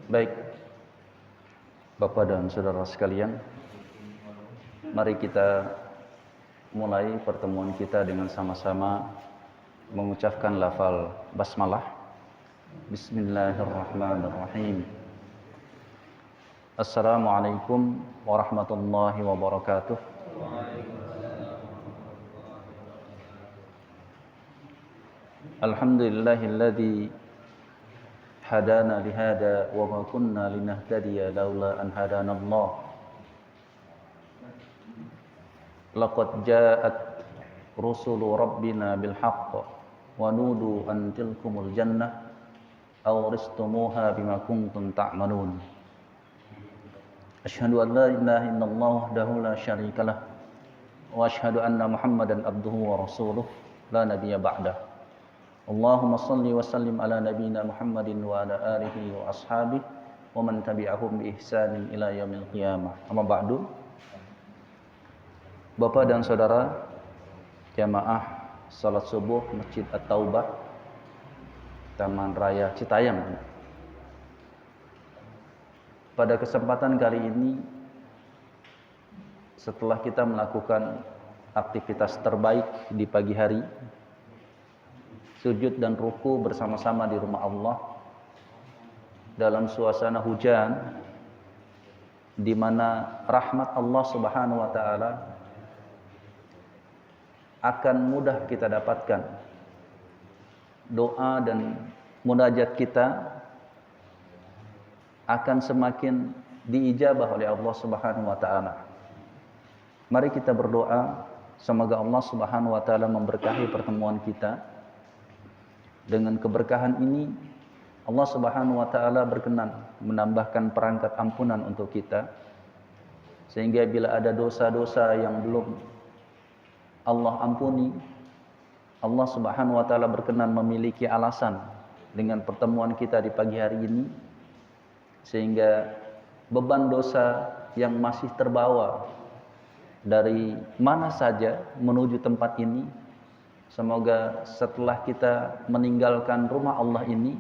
Baik, Bapak dan Saudara sekalian, mari kita mulai pertemuan kita dengan sama-sama mengucapkan lafal basmalah. Bismillahirrahmanirrahim. Assalamualaikum warahmatullahi wabarakatuh. Alhamdulillahilladzi hadana lihada wa ma kunna linahtadiya laula an hadanallah. Laqad ja'at rusulu rabbina bil haqq wa nudu an tilkumul jannah awristumuha bima kuntum ta'malun. Asyhadu an la ilaha illallah wahdahu la syarikalah wa asyhadu anna Muhammadan abduhu wa rasuluh la nabiyya ba'dah. Allahumma salli wa sallim ala nabiyyina Muhammadin wa ala alihi wa ashabihi wa man tabi'ahum bi ihsanin ila yaumil qiyamah. Amma ba'du. Bapak dan Saudara jamaah salat subuh Masjid At-Taubah Taman Raya Citayam. Pada kesempatan kali ini, setelah kita melakukan aktivitas terbaik di pagi hari, sujud dan ruku bersama-sama di rumah Allah dalam suasana hujan, di mana rahmat Allah Subhanahu wa taala akan mudah kita dapatkan. Doa dan munajat kita akan semakin diijabah oleh Allah Subhanahu wa taala. Mari kita berdoa semoga Allah Subhanahu wa taala memberkahi pertemuan kita. Dengan keberkahan ini Allah Subhanahu wa taala berkenan menambahkan perangkat ampunan untuk kita, sehingga bila ada dosa-dosa yang belum Allah ampuni, Allah Subhanahu wa taala berkenan memiliki alasan dengan pertemuan kita di pagi hari ini, sehingga beban dosa yang masih terbawa dari mana saja menuju tempat ini, semoga setelah kita meninggalkan rumah Allah ini,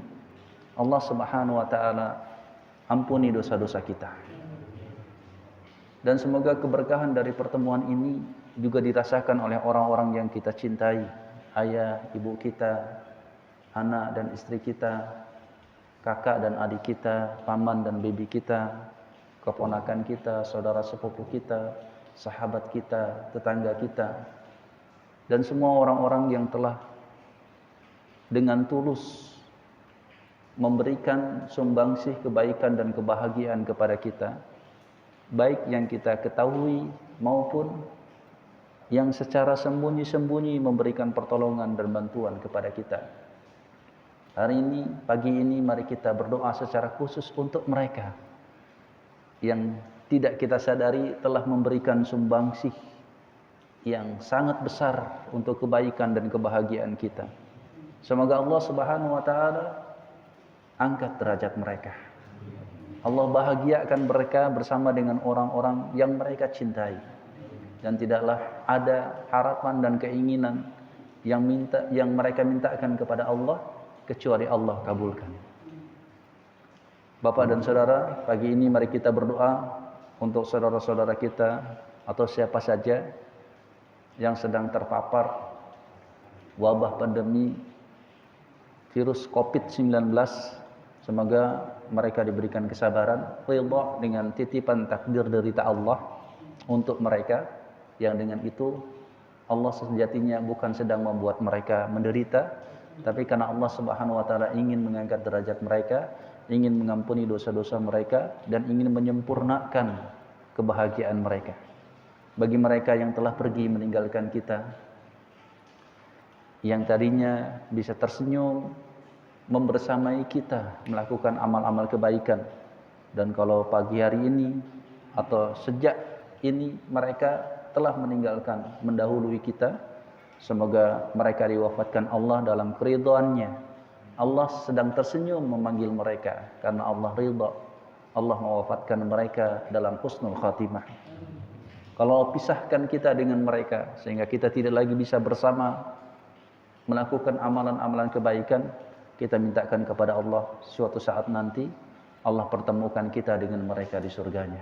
Allah Subhanahu wa taala ampuni dosa-dosa kita. Dan semoga keberkahan dari pertemuan ini juga dirasakan oleh orang-orang yang kita cintai, ayah, ibu kita, anak dan istri kita, kakak dan adik kita, paman dan bibi kita, keponakan kita, saudara sepupu kita, sahabat kita, tetangga kita, dan semua orang-orang yang telah dengan tulus memberikan sumbangsih kebaikan dan kebahagiaan kepada kita, baik yang kita ketahui maupun yang secara sembunyi-sembunyi memberikan pertolongan dan bantuan kepada kita. Hari ini, pagi ini, mari kita berdoa secara khusus untuk mereka yang tidak kita sadari telah memberikan sumbangsih yang sangat besar untuk kebaikan dan kebahagiaan kita. Semoga Allah Subhanahu wa taala angkat derajat mereka. Allah bahagiakan mereka bersama dengan orang-orang yang mereka cintai. Dan tidaklah ada harapan dan keinginan yang mereka mintakan kepada Allah kecuali Allah kabulkan. Bapak dan Saudara, pagi ini mari kita berdoa untuk saudara-saudara kita atau siapa saja yang sedang terpapar wabah pandemi virus COVID-19. Semoga mereka diberikan kesabaran, ridha dengan titipan takdir dari Allah untuk mereka, yang dengan itu Allah sejatinya bukan sedang membuat mereka menderita, tapi karena Allah Subhanahu wa taala ingin mengangkat derajat mereka, ingin mengampuni dosa-dosa mereka, dan ingin menyempurnakan kebahagiaan mereka. Bagi mereka yang telah pergi meninggalkan kita, yang tadinya bisa tersenyum membersamai kita melakukan amal-amal kebaikan, dan kalau pagi hari ini atau sejak ini mereka telah meninggalkan, mendahului kita, semoga mereka diwafatkan Allah dalam keridhaannya. Allah sedang tersenyum memanggil mereka karena Allah ridha. Allah mewafatkan mereka dalam husnul khatimah. Kalau pisahkan kita dengan mereka sehingga kita tidak lagi bisa bersama melakukan amalan-amalan kebaikan, kita mintakan kepada Allah suatu saat nanti Allah pertemukan kita dengan mereka di surganya.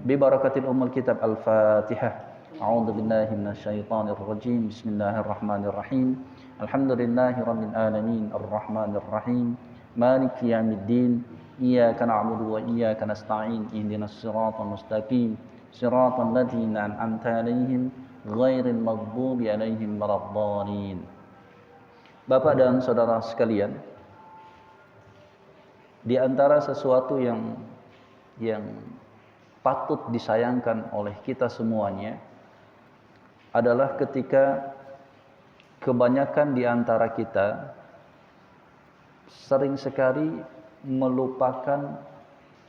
Bi barakatil ummul kitab Al-Fatihah. A'udzu billahi minasyaitonir rajim. Bismillahirrahmanirrahim. Alhamdulillahirabbil alamin arrahmanir rahim. Maliki yaumiddin. Iyyaka na'budu wa iyyaka nasta'in. Ihdinas siratal mustaqim. Siratal ladzina an'amta 'alaihim ghairil maghdubi 'alaihim waladdallin. Bapak dan saudara sekalian, di antara sesuatu yang patut disayangkan oleh kita semuanya adalah ketika kebanyakan di antara kita sering sekali melupakan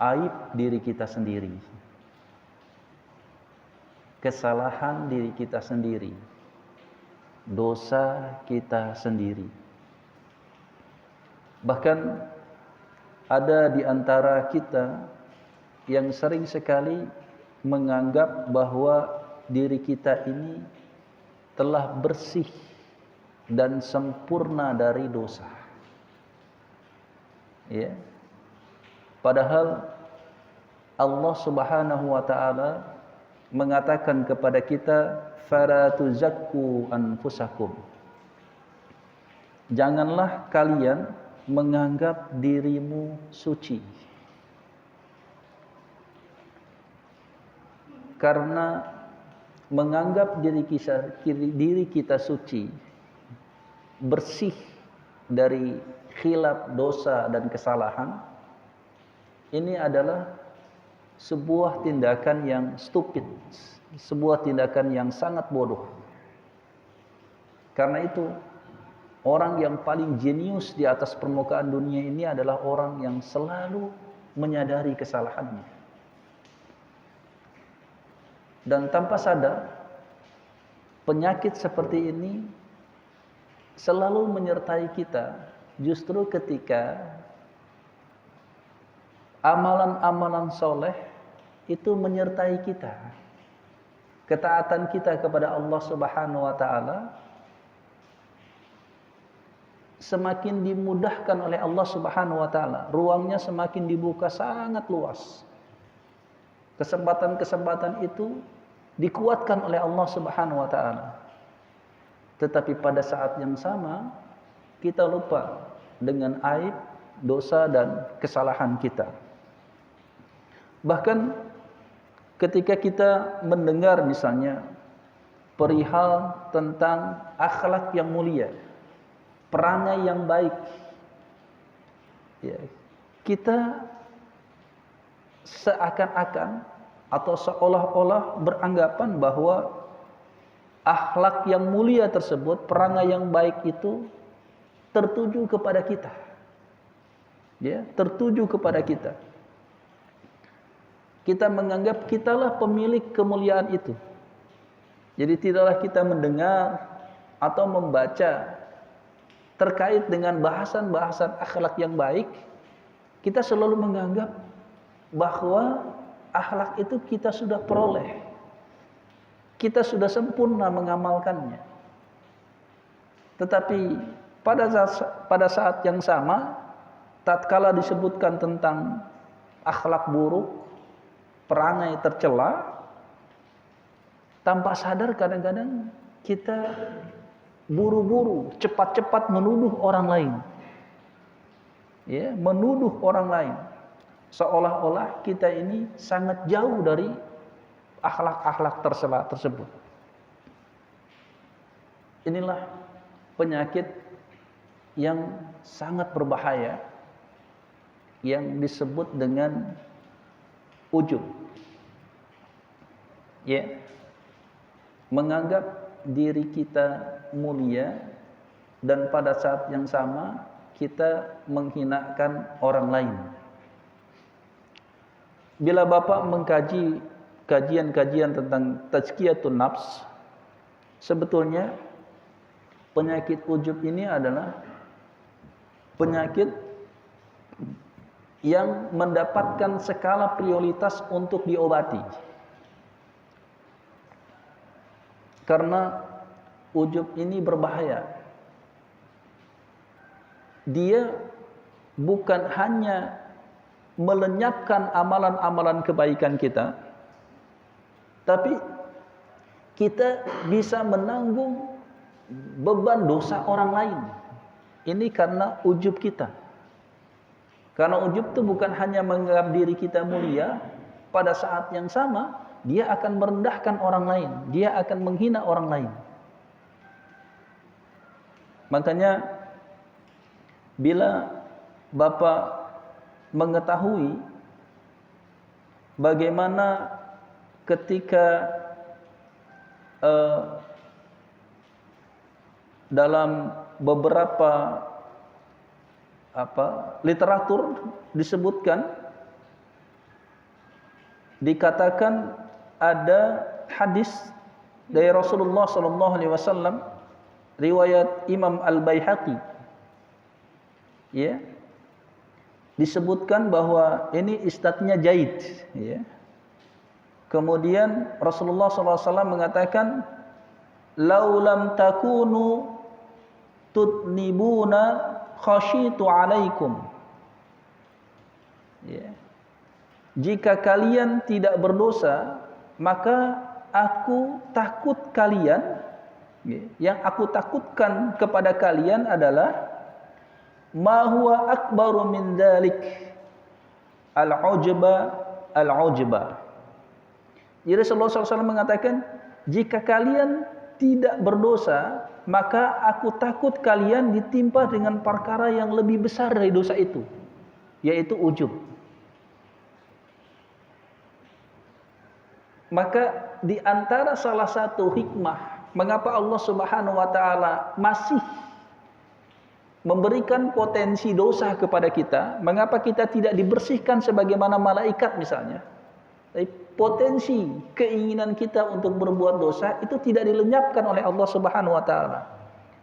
aib diri kita sendiri, kesalahan diri kita sendiri, dosa kita sendiri. Bahkan ada di antara kita yang sering sekali menganggap bahwa diri kita ini telah bersih dan sempurna dari dosa. Ya. Padahal Allah Subhanahu wa taala mengatakan kepada kita, "Fala tuzakku anfusakum." Janganlah kalian menganggap dirimu suci. Karena menganggap diri kita suci, bersih dari khilaf, dosa dan kesalahan, ini adalah sebuah tindakan yang stupid, sebuah tindakan yang sangat bodoh. Karena itu orang yang paling jenius di atas permukaan dunia ini adalah orang yang selalu menyadari kesalahannya. Dan tanpa sadar, penyakit seperti ini selalu menyertai kita justru ketika amalan-amalan soleh itu menyertai kita. Ketaatan kita kepada Allah Subhanahu wa taala semakin dimudahkan oleh Allah Subhanahu wa taala, ruangnya semakin dibuka sangat luas. Kesempatan-kesempatan itu dikuatkan oleh Allah Subhanahu wa taala. Tetapi pada saat yang sama kita lupa dengan aib, dosa dan kesalahan kita. Bahkan ketika kita mendengar misalnya perihal tentang akhlak yang mulia, perangai yang baik, ya, kita seakan-akan atau seolah-olah beranggapan bahwa akhlak yang mulia tersebut, perangai yang baik itu tertuju kepada kita, ya, tertuju kepada kita. Kita menganggap kitalah pemilik kemuliaan itu. Jadi tidaklah kita mendengar atau membaca terkait dengan bahasan-bahasan akhlak yang baik, kita selalu menganggap bahwa akhlak itu kita sudah peroleh, kita sudah sempurna mengamalkannya. Tetapi pada saat yang sama, tatkala disebutkan tentang akhlak buruk, perangai tercela, tanpa sadar kadang-kadang kita buru-buru, cepat-cepat menuduh orang lain. Ya, menuduh orang lain. Seolah-olah kita ini sangat jauh dari akhlak-akhlak tercela tersebut. Inilah penyakit yang sangat berbahaya yang disebut dengan ujub. Ya. Menganggap diri kita mulia dan pada saat yang sama kita menghinakan orang lain. Bila Bapak mengkaji kajian-kajian tentang tazkiyatun nafs, sebetulnya penyakit ujub ini adalah penyakit yang mendapatkan skala prioritas untuk diobati. Karena ujub ini berbahaya. Dia bukan hanya melenyapkan amalan-amalan kebaikan kita, tapi kita bisa menanggung beban dosa orang lain. Ini karena ujub kita. Karena ujub itu bukan hanya menganggap diri kita mulia, pada saat yang sama dia akan merendahkan orang lain, dia akan menghina orang lain. Makanya bila Bapak mengetahui bagaimana ketika dalam beberapa literatur disebutkan, dikatakan ada hadis dari Rasulullah SAW, riwayat Imam Al-Baihaqi, ya, disebutkan bahwa ini isnadnya jaid, ya. Kemudian Rasulullah SAW mengatakan, laulam takunu tutnibuna khasyitu alaikum, ya. Jika kalian tidak berdosa, maka aku takut kalian, ya. Yang aku takutkan kepada kalian adalah ma huwa akbaru min dzalik, al-ujba. Jadi Rasulullah SAW mengatakan, jika kalian tidak berdosa, maka aku takut kalian ditimpa dengan perkara yang lebih besar dari dosa itu, yaitu ujub. Maka di antara salah satu hikmah mengapa Allah Subhanahu wa taala masih memberikan potensi dosa kepada kita, mengapa kita tidak dibersihkan sebagaimana malaikat misalnya. Tapi potensi keinginan kita untuk berbuat dosa itu tidak dilenyapkan oleh Allah Subhanahu wa taala.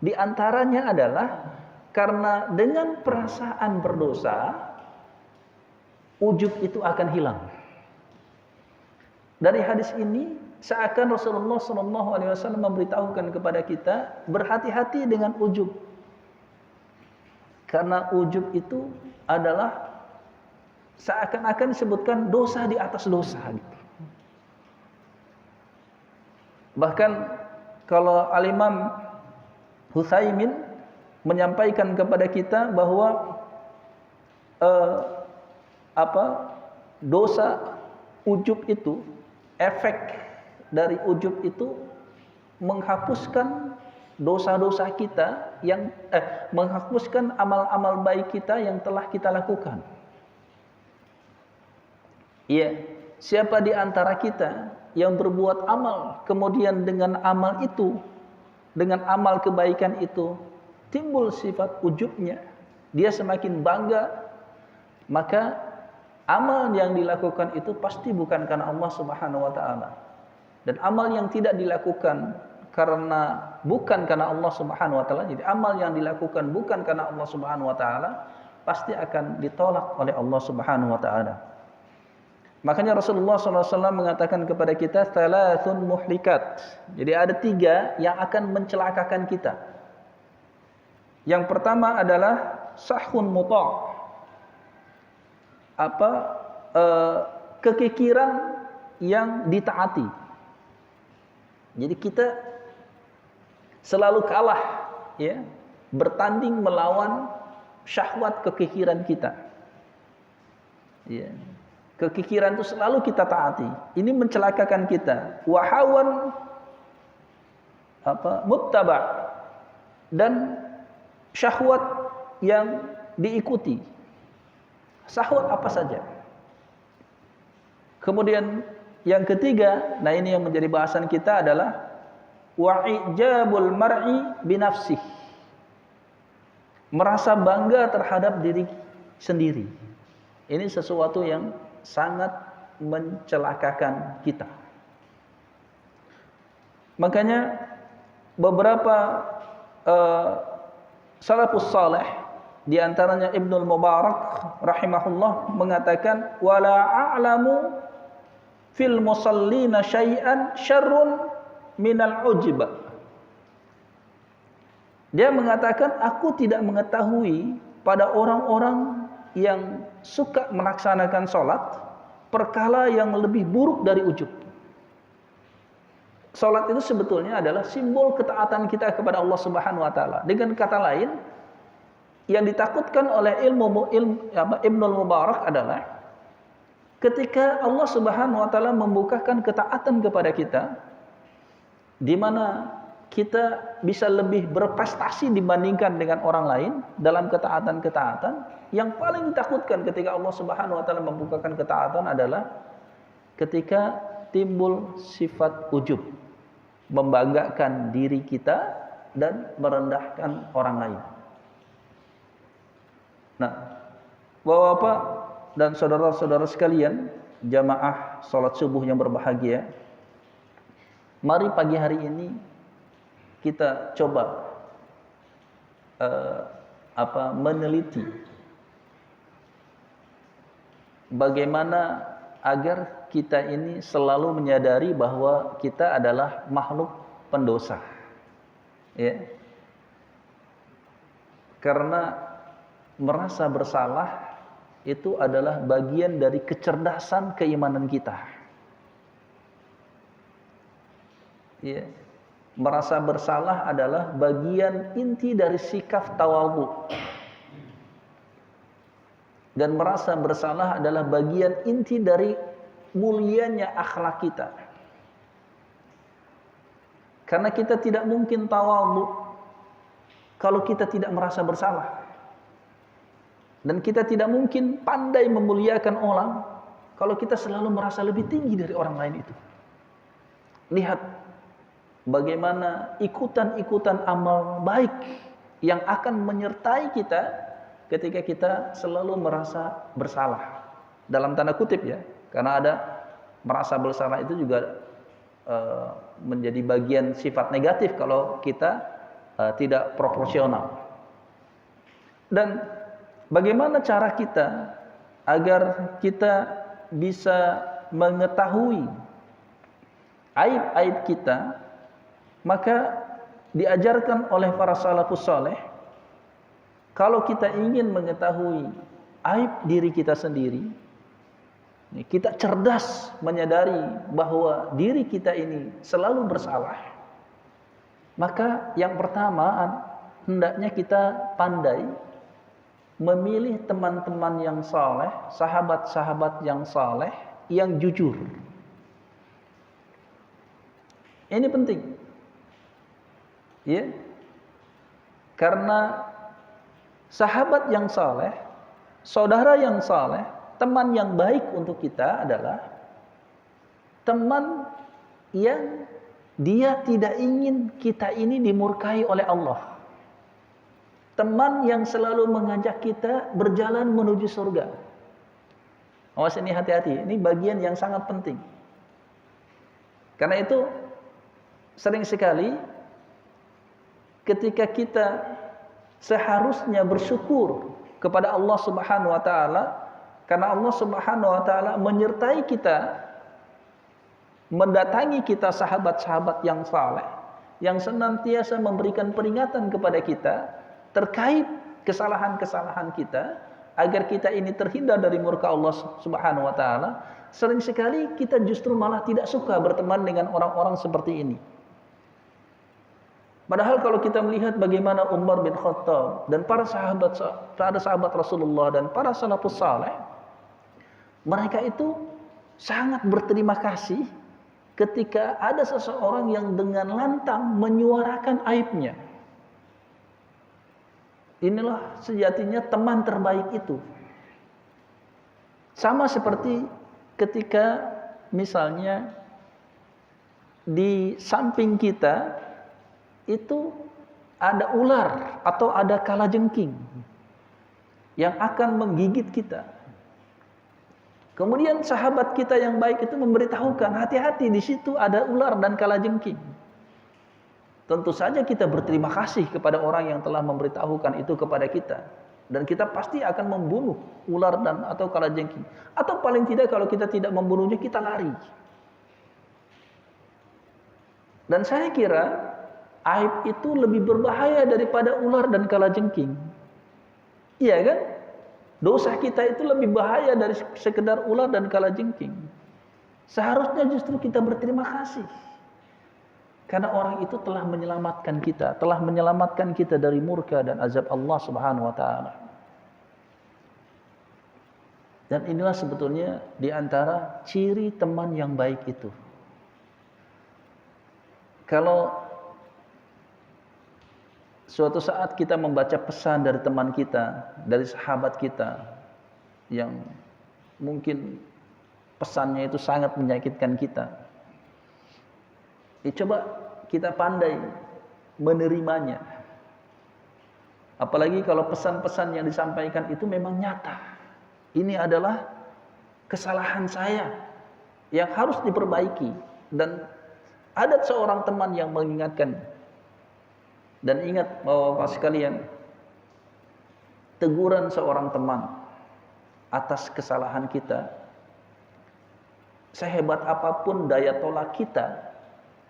Di antaranya adalah karena dengan perasaan berdosa, ujub itu akan hilang. Dari hadis ini seakan Rasulullah SAW memberitahukan kepada kita, berhati-hati dengan ujub. Karena ujub itu adalah seakan-akan disebutkan dosa di atas dosa, gitu. Bahkan kalau Al-Imam Utsaimin menyampaikan kepada kita bahwa dosa ujub itu, efek dari ujub itu menghapuskan dosa-dosa kita yang menghapuskan amal-amal baik kita yang telah kita lakukan. Iya, siapa di antara kita yang berbuat amal, kemudian dengan amal itu, dengan amal kebaikan itu timbul sifat ujubnya, dia semakin bangga, maka amal yang dilakukan itu pasti bukan karena Allah Subhanahu wa taala. Dan amal yang tidak dilakukan bukan karena Allah Subhanahu wa taala, jadi amal yang dilakukan bukan karena Allah Subhanahu wa taala, pasti akan ditolak oleh Allah Subhanahu wa taala. Makanya Rasulullah SAW mengatakan kepada kita, thalathun muhlikat. Jadi ada 3 yang akan mencelakakan kita. Yang pertama adalah sahun muta', kekikiran yang ditaati. Jadi kita selalu kalah, ya, bertanding melawan syahwat kekikiran kita, ya. Kekikiran itu selalu kita taati. Ini mencelakakan kita. Wahawan muttaba', dan syahwat yang diikuti. Syahwat apa saja. Kemudian yang ketiga, nah ini yang menjadi bahasan kita adalah wa'ijabul mar'i binafsih. Merasa bangga terhadap diri sendiri. Ini sesuatu yang sangat mencelakakan kita. Makanya beberapa salafus saleh, di antaranya Ibnul Mubarak rahimahullah mengatakan, wala a'lamu fil musallina syai'an syarrun minal ujba. Dia mengatakan, aku tidak mengetahui pada orang-orang yang suka melaksanakan sholat perkala yang lebih buruk dari ujub. Sholat itu sebetulnya adalah simbol ketaatan kita kepada Allah Subhanahu wa taala. Dengan kata lain, yang ditakutkan oleh Ibnul Mubarak adalah ketika Allah Subhanahu wa taala membukakan ketaatan kepada kita, di mana kita bisa lebih berprestasi dibandingkan dengan orang lain dalam ketaatan-ketaatan, yang paling ditakutkan ketika Allah Subhanahu wa taala membukakan ketaatan adalah ketika timbul sifat ujub, membanggakan diri kita dan merendahkan orang lain. Nah, Bapak-bapak dan saudara-saudara sekalian, jamaah salat subuh yang berbahagia, mari pagi hari ini kita coba meneliti bagaimana agar kita ini selalu menyadari bahwa kita adalah makhluk pendosa, ya. Karena merasa bersalah itu adalah bagian dari kecerdasan keimanan kita, ya. Merasa bersalah adalah bagian inti dari sikap tawadhu. Dan merasa bersalah adalah bagian inti dari mulianya akhlak kita. Karena kita tidak mungkin tawadhu kalau kita tidak merasa bersalah. Dan kita tidak mungkin pandai memuliakan orang kalau kita selalu merasa lebih tinggi dari orang lain itu. Lihat bagaimana ikutan-ikutan amal baik yang akan menyertai kita ketika kita selalu merasa bersalah, dalam tanda kutip ya, karena ada merasa bersalah itu juga menjadi bagian sifat negatif kalau kita tidak proporsional. Dan bagaimana cara kita agar kita bisa mengetahui aib-aib kita? Maka diajarkan oleh para salafus saleh, kalau kita ingin mengetahui aib diri kita sendiri, kita cerdas menyadari bahwa diri kita ini selalu bersalah, maka yang pertama hendaknya kita pandai memilih teman-teman yang saleh, sahabat-sahabat yang saleh, yang jujur. Ini penting, ya, karena sahabat yang saleh, saudara yang saleh, teman yang baik untuk kita adalah teman yang dia tidak ingin kita ini dimurkai oleh Allah. Teman yang selalu mengajak kita berjalan menuju surga. Awas ini, hati-hati, ini bagian yang sangat penting. Karena itu sering sekali ketika kita seharusnya bersyukur kepada Allah Subhanahu wa taala karena Allah Subhanahu wa taala menyertai kita, mendatangi kita sahabat-sahabat yang saleh yang senantiasa memberikan peringatan kepada kita terkait kesalahan-kesalahan kita agar kita ini terhindar dari murka Allah Subhanahu wa taala. Sering sekali kita justru malah tidak suka berteman dengan orang-orang seperti ini. Padahal kalau kita melihat bagaimana Umar bin Khattab dan para sahabat Rasulullah dan para salafus saleh, mereka itu sangat berterima kasih ketika ada seseorang yang dengan lantang menyuarakan aibnya. Inilah sejatinya teman terbaik itu. Sama seperti ketika misalnya di samping kita itu ada ular atau ada kalajengking yang akan menggigit kita. Kemudian sahabat kita yang baik itu memberitahukan, hati-hati, di situ ada ular dan kalajengking. Tentu saja kita berterima kasih kepada orang yang telah memberitahukan itu kepada kita, dan kita pasti akan membunuh ular dan atau kalajengking. Atau paling tidak kalau kita tidak membunuhnya, kita lari. Dan saya kira aib itu lebih berbahaya daripada ular dan kalajengking. Iya kan? Dosa kita itu lebih bahaya dari sekedar ular dan kalajengking. Seharusnya justru kita berterima kasih. Karena orang itu telah menyelamatkan kita dari murka dan azab Allah Subhanahu wa taala. Dan inilah sebetulnya di antara ciri teman yang baik itu. Kalau suatu saat kita membaca pesan dari teman kita, dari sahabat kita yang mungkin pesannya itu sangat menyakitkan kita, coba kita pandai menerimanya. Apalagi kalau pesan-pesan yang disampaikan itu memang nyata. Ini adalah kesalahan saya yang harus diperbaiki, dan ada seorang teman yang mengingatkan. Dan ingat Bapak-bapak sekalian, teguran seorang teman atas kesalahan kita, sehebat apapun daya tolak kita,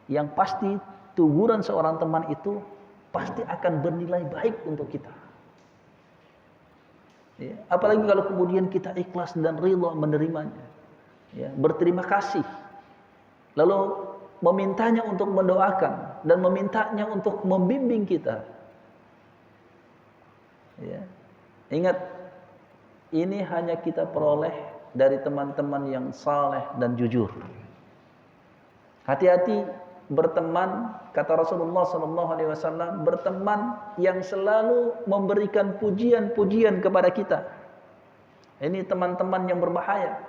yang pasti teguran seorang teman itu pasti akan bernilai baik untuk kita. Ya, apalagi kalau kemudian kita ikhlas dan ridha menerimanya, ya, berterima kasih, lalu memintanya untuk mendoakan dan memintanya untuk membimbing kita. Ya. Ingat, ini hanya kita peroleh dari teman-teman yang saleh dan jujur. Hati-hati berteman, kata Rasulullah SAW, berteman yang selalu memberikan pujian-pujian kepada kita. Ini teman-teman yang berbahaya.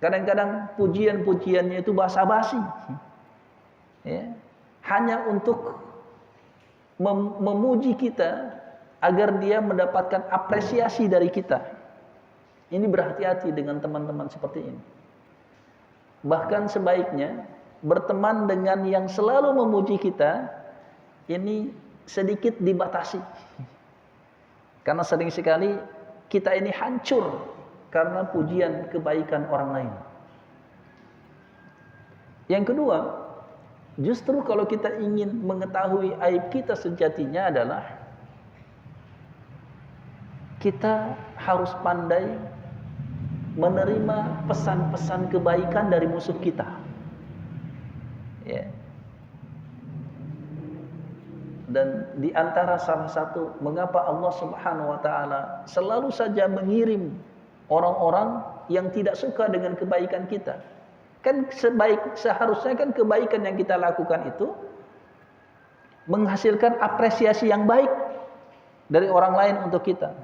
Kadang-kadang pujian-pujiannya itu basa-basi, ya, hanya untuk memuji kita agar dia mendapatkan apresiasi dari kita. Ini berhati-hati dengan teman-teman seperti ini. Bahkan sebaiknya berteman dengan yang selalu memuji kita ini sedikit dibatasi. Karena sering sekali kita ini hancur karena pujian kebaikan orang lain. Yang kedua, justru kalau kita ingin mengetahui aib kita sejatinya adalah kita harus pandai menerima pesan-pesan kebaikan dari musuh kita. Ya. Dan di antara salah satu mengapa Allah Subhanahu wa taala selalu saja mengirim orang-orang yang tidak suka dengan kebaikan kita. Kan seharusnya kan kebaikan yang kita lakukan itu menghasilkan apresiasi yang baik dari orang lain untuk kita.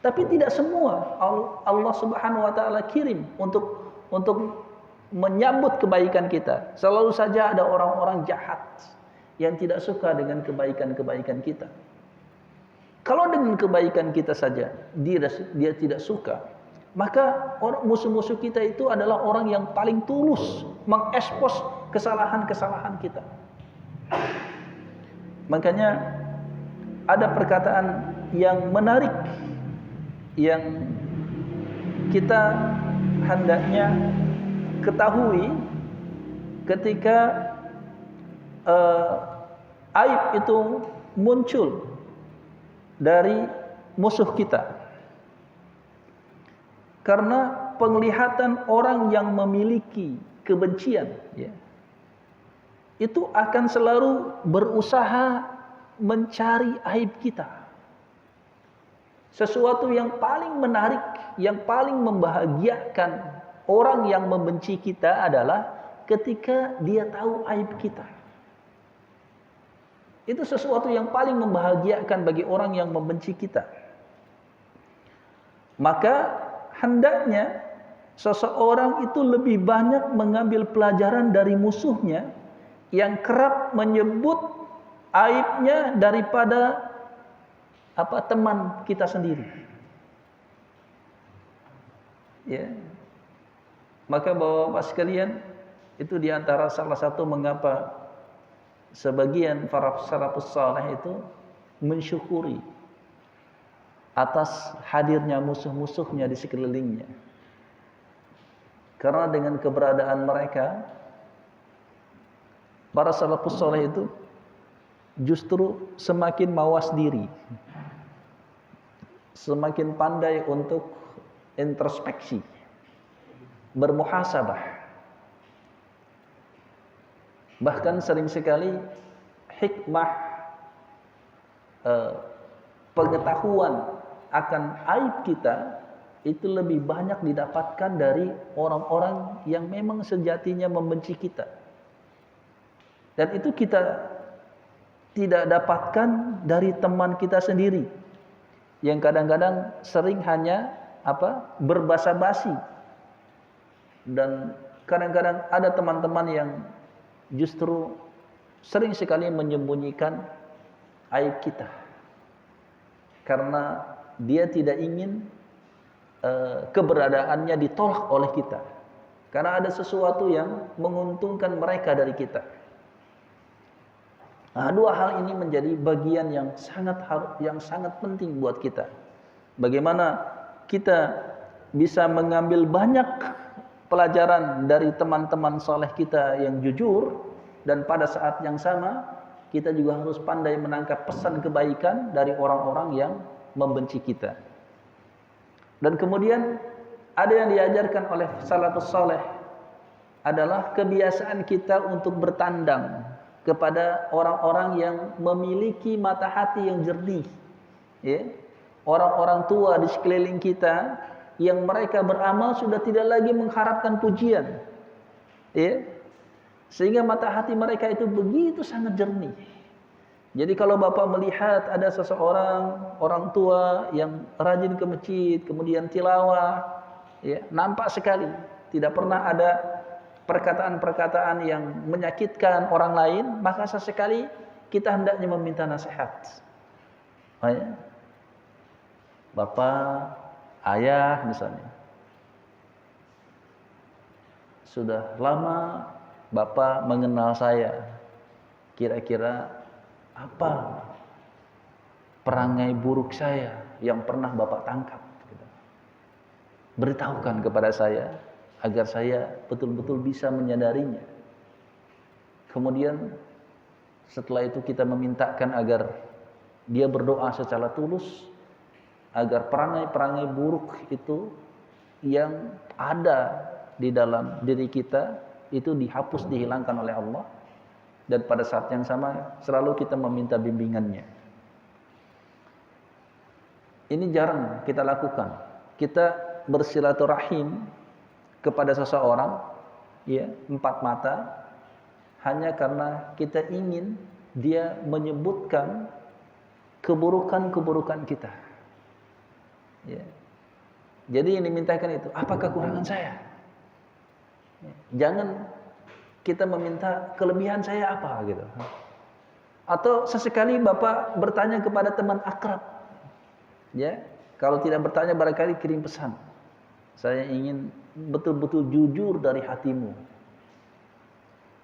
Tapi tidak semua Allah Subhanahu wa taala kirim untuk menyambut kebaikan kita. Selalu saja ada orang-orang jahat yang tidak suka dengan kebaikan-kebaikan kita. Kalau dengan kebaikan kita saja dia tidak suka, maka musuh-musuh kita itu adalah orang yang paling tulus mengekspos kesalahan-kesalahan kita. Makanya ada perkataan yang menarik yang kita hendaknya ketahui ketika aib itu muncul dari musuh kita. Karena penglihatan orang yang memiliki kebencian, ya, itu akan selalu berusaha mencari aib kita. Sesuatu yang paling menarik, yang paling membahagiakan orang yang membenci kita adalah ketika dia tahu aib kita. Itu sesuatu yang paling membahagiakan bagi orang yang membenci kita. Maka hendaknya seseorang itu lebih banyak mengambil pelajaran dari musuhnya yang kerap menyebut aibnya daripada teman kita sendiri. Ya. Maka Bapak-bapak sekalian, itu diantara salah satu mengapa sebagian para salafus saleh itu mensyukuri atas hadirnya musuh-musuhnya di sekelilingnya. Karena dengan keberadaan mereka, para salafus saleh itu justru semakin mawas diri, semakin pandai untuk introspeksi, bermuhasabah. Bahkan sering sekali hikmah pengetahuan akan aib kita itu lebih banyak didapatkan dari orang-orang yang memang sejatinya membenci kita. Dan itu kita tidak dapatkan dari teman kita sendiri yang kadang-kadang sering hanya berbasa-basi. Dan kadang-kadang ada teman-teman yang justru sering sekali menyembunyikan aib kita karena dia tidak ingin keberadaannya ditolak oleh kita, karena ada sesuatu yang menguntungkan mereka dari kita. Nah, dua hal ini menjadi bagian yang sangat penting buat kita. Bagaimana kita bisa mengambil banyak pelajaran dari teman-teman saleh kita yang jujur, dan pada saat yang sama kita juga harus pandai menangkap pesan kebaikan dari orang-orang yang membenci kita. Dan kemudian ada yang diajarkan oleh salafus saleh adalah kebiasaan kita untuk bertandang kepada orang-orang yang memiliki mata hati yang jernih, ya. Orang-orang tua di sekeliling kita yang mereka beramal sudah tidak lagi mengharapkan pujian, ya. Sehingga mata hati mereka itu begitu sangat jernih. Jadi kalau Bapak melihat ada seseorang, orang tua yang rajin ke masjid, kemudian tilawah, ya, nampak sekali tidak pernah ada perkataan-perkataan yang menyakitkan orang lain, maka sesekali kita hendaknya meminta nasihat. Oh, ya. Bapak, ayah misalnya, sudah lama Bapak mengenal saya, kira-kira apa perangai buruk saya yang pernah Bapak tangkap? Beritahukan kepada saya agar saya betul-betul bisa menyadarinya. Kemudian setelah itu kita memintakan agar dia berdoa secara tulus agar perangai-perangai buruk itu yang ada di dalam diri kita itu dihapus, dihilangkan oleh Allah. Dan pada saat yang sama selalu kita meminta bimbingannya. Ini jarang kita lakukan. Kita bersilaturahim kepada seseorang, ya, empat mata, hanya karena kita ingin dia menyebutkan keburukan-keburukan kita, ya. Jadi yang dimintakan itu, apa kekurangan saya? Jangan kita meminta kelebihan saya apa gitu. Atau sesekali Bapak bertanya kepada teman akrab, ya. Kalau tidak bertanya barangkali kirim pesan. Saya ingin betul-betul jujur dari hatimu.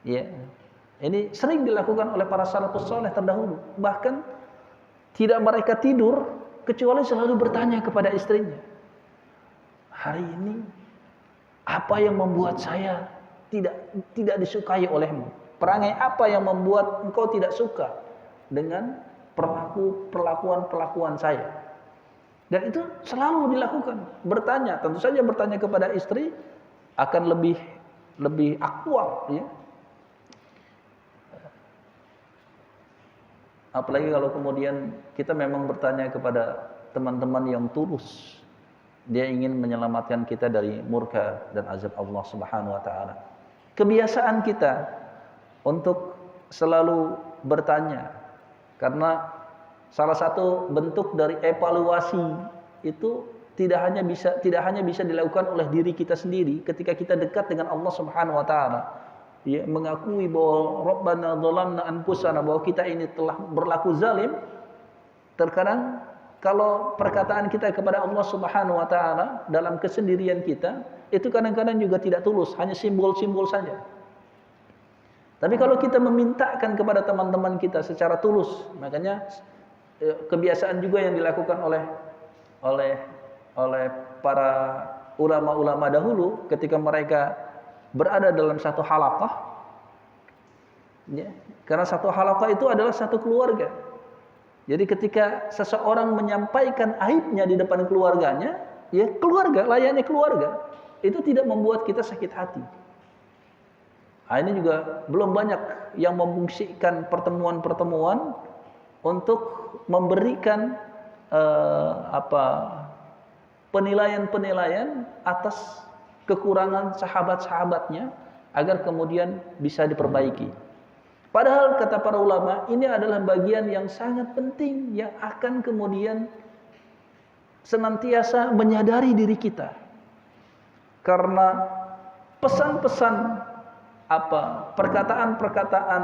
Ya. Ini sering dilakukan oleh para salafus saleh terdahulu. Bahkan tidak mereka tidur kecuali selalu bertanya kepada istrinya. Hari ini apa yang membuat saya tidak disukai olehmu? Perangai apa yang membuat engkau tidak suka dengan perlakuan saya? Dan itu selalu dilakukan. Bertanya, tentu saja bertanya kepada istri akan lebih aktual, ya. Apalagi kalau kemudian kita memang bertanya kepada teman-teman yang tulus, dia ingin menyelamatkan kita dari murka dan azab Allah Subhanahu wa taala. Kebiasaan kita untuk selalu bertanya, karena salah satu bentuk dari evaluasi itu tidak hanya bisa dilakukan oleh diri kita sendiri ketika kita dekat dengan Allah Subhanahu wa taala, ya, mengakui bahwa Rabbana dzalamna anfusana, bahwa kita ini telah berlaku zalim. Terkadang kalau perkataan kita kepada Allah Subhanahu wa taala dalam kesendirian kita itu kadang-kadang juga tidak tulus, hanya simbol-simbol saja. Tapi kalau kita memintakan kepada teman-teman kita secara tulus, makanya kebiasaan juga yang dilakukan oleh para ulama-ulama dahulu ketika mereka berada dalam satu halaqah, ya, karena satu halaqah itu adalah satu keluarga. Jadi ketika seseorang menyampaikan aibnya di depan keluarganya, ya keluarga, layaknya keluarga, itu tidak membuat kita sakit hati. Nah, ini juga belum banyak yang memfungsikan pertemuan-pertemuan untuk memberikan penilaian-penilaian atas kekurangan sahabat-sahabatnya agar kemudian bisa diperbaiki. Padahal kata para ulama, ini adalah bagian yang sangat penting yang akan kemudian senantiasa menyadari diri kita. Karena pesan-pesan perkataan-perkataan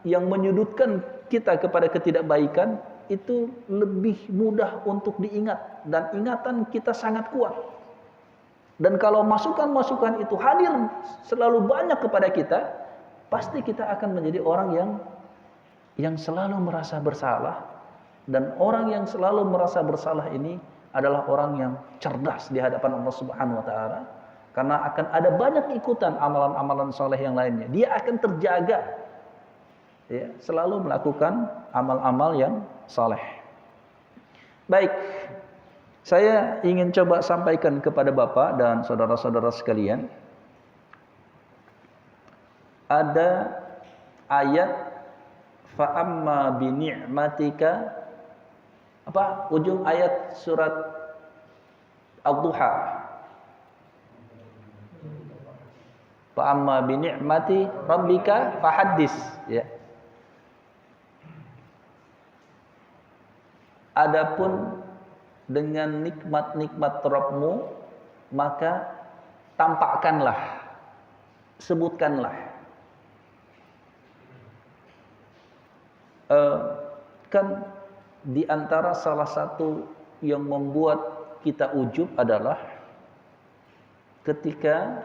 yang menyudutkan kita kepada ketidakbaikan itu lebih mudah untuk diingat dan ingatan kita sangat kuat. Dan kalau masukan-masukan itu hadir selalu banyak kepada kita, pasti kita akan menjadi orang yang selalu merasa bersalah. Dan orang yang selalu merasa bersalah ini adalah orang yang cerdas di hadapan Allah Subhanahu wa taala, karena akan ada banyak ikutan amalan-amalan soleh yang lainnya. Dia akan terjaga, ya, selalu melakukan amal-amal yang soleh. Baik, saya ingin coba sampaikan kepada Bapak dan saudara-saudara sekalian, ada ayat fa'amma bini'matika, ujung ayat surat Ad-Duha, fa'amma bini'mati rabbika fahaddis, ya. Adapun dengan nikmat-nikmat Rabbmu, maka tampakkanlah, sebutkanlah. Kan di antara salah satu yang membuat kita ujub adalah ketika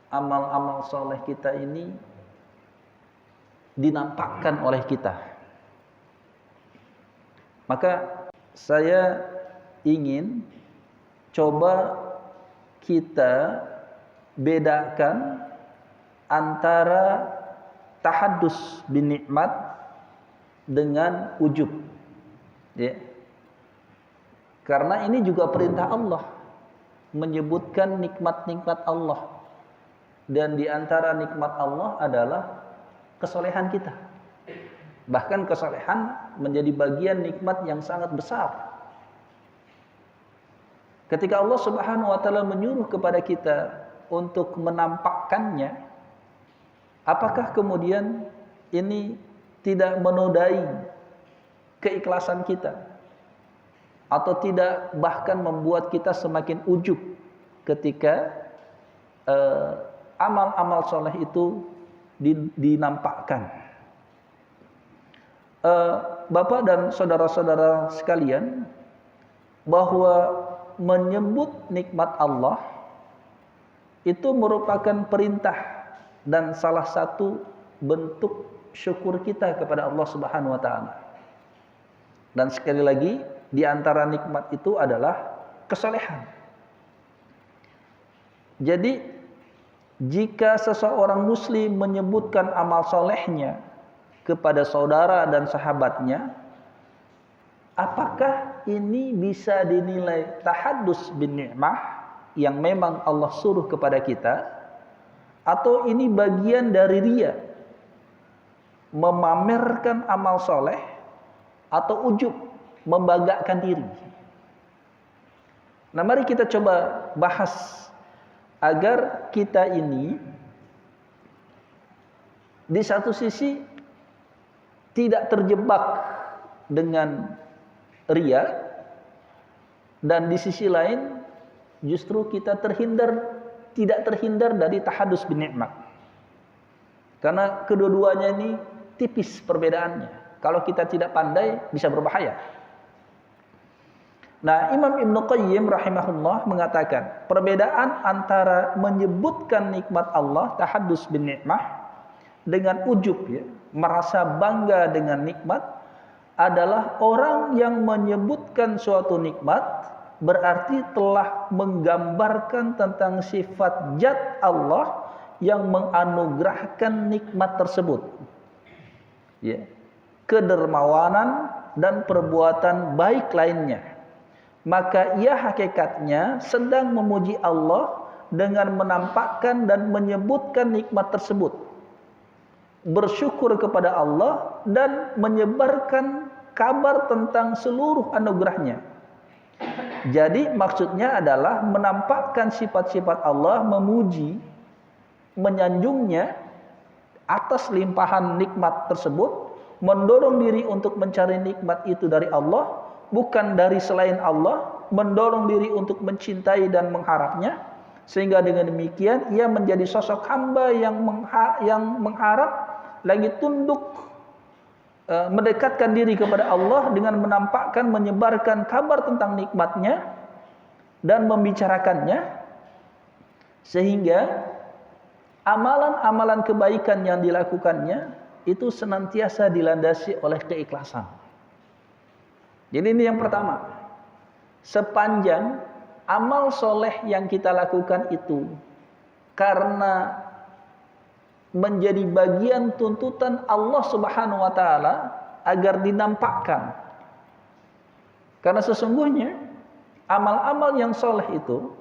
amal-amal soleh kita ini dinampakkan oleh kita. Maka saya ingin coba kita bedakan antara tahaddus bin nikmat dengan ujub, ya. Karena ini juga perintah Allah menyebutkan nikmat-nikmat Allah, dan di antara nikmat Allah adalah kesolehan kita. Bahkan kesolehan menjadi bagian nikmat yang sangat besar. Ketika Allah Subhanahu wa taala menyuruh kepada kita untuk menampakkannya, apakah kemudian ini tidak menodai keikhlasan kita, atau tidak bahkan membuat kita semakin ujub ketika amal-amal soleh itu dinampakkan? Bapak dan saudara-saudara sekalian, bahwa menyebut nikmat Allah itu merupakan perintah dan salah satu bentuk syukur kita kepada Allah Subhanahu wa taala. Dan sekali lagi, di antara nikmat itu adalah kesalehan. Jadi jika seseorang muslim menyebutkan amal solehnya kepada saudara dan sahabatnya, apakah ini bisa dinilai tahaddus bin ni'mah yang memang Allah suruh kepada kita, atau ini bagian dari riya, memamerkan amal soleh, atau ujub, membanggakan diri? Nah, mari kita coba bahas agar kita ini di satu sisi tidak terjebak dengan riya, dan di sisi lain justru kita tidak terhindar dari tahaddus bin nikmat. Karena kedua-duanya ini tipis perbedaannya. Kalau kita tidak pandai bisa berbahaya. Nah, Imam Ibnu Qayyim rahimahullah mengatakan perbedaan antara menyebutkan nikmat Allah tahaddus bin nikmah dengan ujub, ya, merasa bangga dengan nikmat, adalah orang yang menyebutkan suatu nikmat berarti telah menggambarkan tentang sifat zat Allah yang menganugerahkan nikmat tersebut, ya. Kedermawanan dan perbuatan baik lainnya, maka ia hakikatnya sedang memuji Allah dengan menampakkan dan menyebutkan nikmat tersebut, bersyukur kepada Allah dan menyebarkan kabar tentang seluruh anugerahnya. Jadi maksudnya adalah menampakkan sifat-sifat Allah, memuji, menyanjungnya atas limpahan nikmat tersebut, mendorong diri untuk mencari nikmat itu dari Allah, bukan dari selain Allah, mendorong diri untuk mencintai dan mengharapnya, sehingga dengan demikian ia menjadi sosok hamba yang mengharap lagi tunduk, mendekatkan diri kepada Allah dengan menampakkan, menyebarkan kabar tentang nikmatnya dan membicarakannya, sehingga amalan-amalan kebaikan yang dilakukannya itu senantiasa dilandasi oleh keikhlasan. Jadi ini yang pertama. Sepanjang amal soleh yang kita lakukan itu karena menjadi bagian tuntutan Allah Subhanahu wa taala agar dinampakkan. Karena sesungguhnya amal-amal yang soleh itu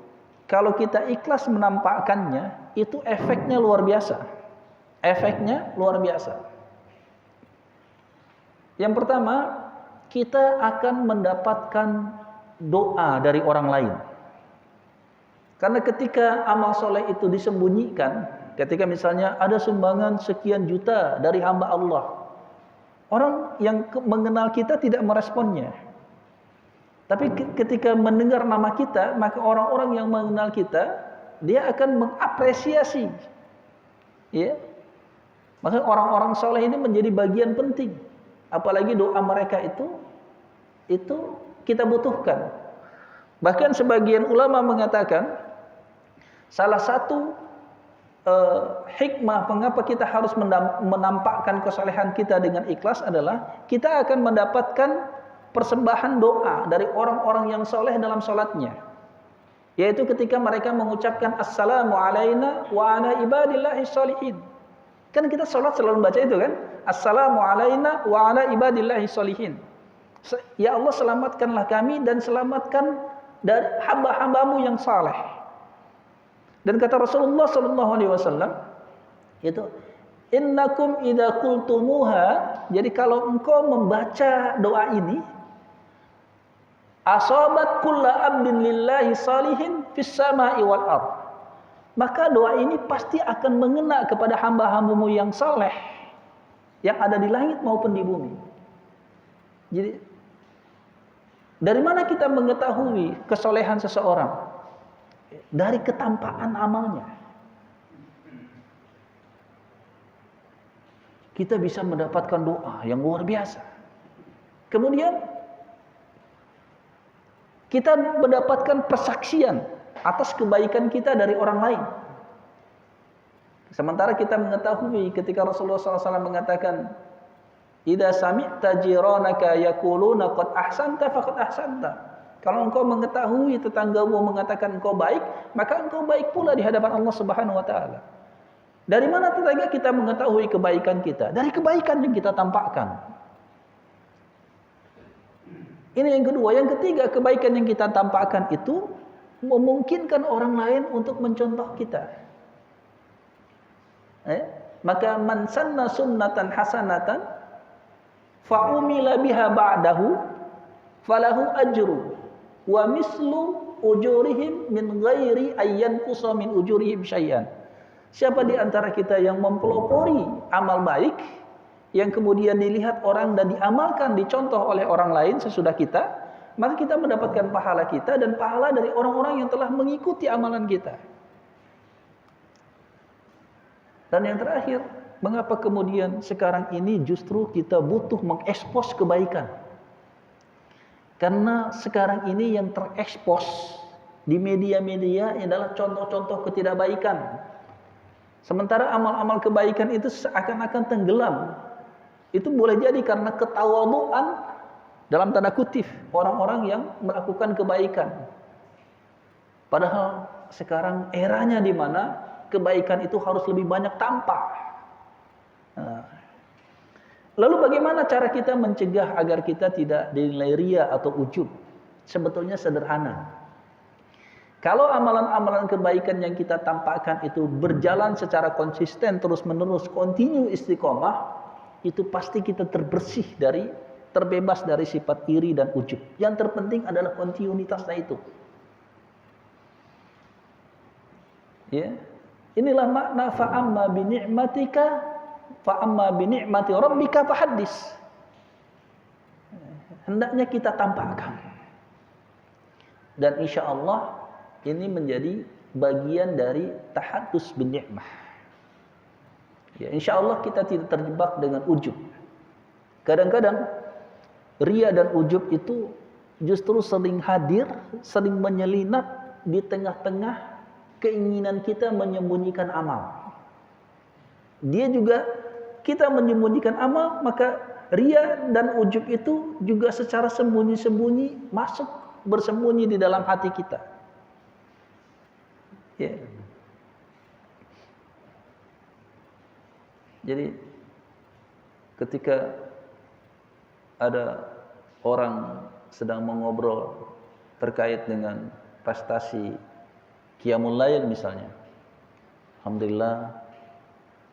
kalau kita ikhlas menampakkannya, itu efeknya luar biasa. Efeknya luar biasa. Yang pertama, kita akan mendapatkan doa dari orang lain. Karena ketika amal soleh itu disembunyikan, ketika misalnya ada sumbangan sekian juta dari hamba Allah, orang yang mengenal kita tidak meresponnya. Tapi ketika mendengar nama kita, maka orang-orang yang mengenal kita, dia akan mengapresiasi. Ya. Maka orang-orang soleh ini menjadi bagian penting. Apalagi doa mereka itu kita butuhkan. Bahkan sebagian ulama mengatakan salah satu hikmah mengapa kita harus menampakkan kesalehan kita dengan ikhlas adalah kita akan mendapatkan persembahan doa dari orang-orang yang soleh dalam sholatnya, yaitu ketika mereka mengucapkan assalamu alaina wa ala ibadillahi sholihin. Kan kita sholat selalu baca itu kan, assalamu alaina wa ala ibadillahi sholihin. Ya Allah, selamatkanlah kami dan selamatkan dari hamba-hambamu yang saleh. Dan kata Rasulullah sallallahu alaihi wasallam itu, innakum idza qultumuha, jadi kalau engkau membaca doa ini, asabat kulla abdin lillahi salihin fis sama'i wal ard, maka doa ini pasti akan mengena kepada hamba-hambamu yang saleh yang ada di langit maupun di bumi. Jadi dari mana kita mengetahui kesolehan seseorang? Dari ketampakan amalnya. Kita bisa mendapatkan doa yang luar biasa. Kemudian kita mendapatkan persaksian atas kebaikan kita dari orang lain. Sementara kita mengetahui ketika Rasulullah SAW mengatakan, idza sami'ta jiranaka yaquluna qad ahsanta faqad ahsanta. Kalau engkau mengetahui tetanggamu mengatakan engkau baik, maka engkau baik pula di hadapan Allah Subhanahu wa taala. Dari mana tetangga kita mengetahui kebaikan kita? Dari kebaikan yang kita tampakkan. Ini yang kedua. Yang ketiga, kebaikan yang kita tampakkan itu memungkinkan orang lain untuk mencontoh kita. Maka man sanna sunnatan hasanatan fa umila biha ba'dahu falahu ajru wa mislu ujurihim min ghairi ayyan qusa min ujurihim syai'an. Siapa di antara kita yang mempelopori amal baik yang kemudian dilihat orang dan diamalkan, dicontoh oleh orang lain sesudah kita, maka kita mendapatkan pahala kita dan pahala dari orang-orang yang telah mengikuti amalan kita. Dan yang terakhir, mengapa kemudian sekarang ini justru kita butuh mengekspos kebaikan? Karena sekarang ini yang terekspos di media-media adalah contoh-contoh ketidakbaikan. Sementara amal-amal kebaikan itu seakan-akan tenggelam. Itu boleh jadi karena ketawaduan dalam tanda kutip orang-orang yang melakukan kebaikan. Padahal sekarang eranya di mana kebaikan itu harus lebih banyak tampak. Lalu bagaimana cara kita mencegah agar kita tidak dinilai ria atau ujub? Sebetulnya sederhana. Kalau amalan-amalan kebaikan yang kita tampakkan itu berjalan secara konsisten, terus-menerus, continue istiqomah, itu pasti kita terbebas dari sifat iri dan ujub. Yang terpenting adalah kontinuitasnya itu. Ya. Inilah makna fa'amma bi ni'mati rabbika fahaddis. Hendaknya kita tampakkan. Dan insya Allah ini menjadi bagian dari tahaddus bin ni'mah. Ya, insya Allah kita tidak terjebak dengan ujub. Kadang-kadang ria dan ujub itu justru sering hadir, sering menyelinap di tengah-tengah keinginan kita menyembunyikan amal. Dia juga, kita menyembunyikan amal, maka ria dan ujub itu juga secara sembunyi-sembunyi masuk, bersembunyi di dalam hati kita. Ya. Jadi ketika ada orang sedang mengobrol terkait dengan prestasi Qiyamul Lail misalnya, alhamdulillah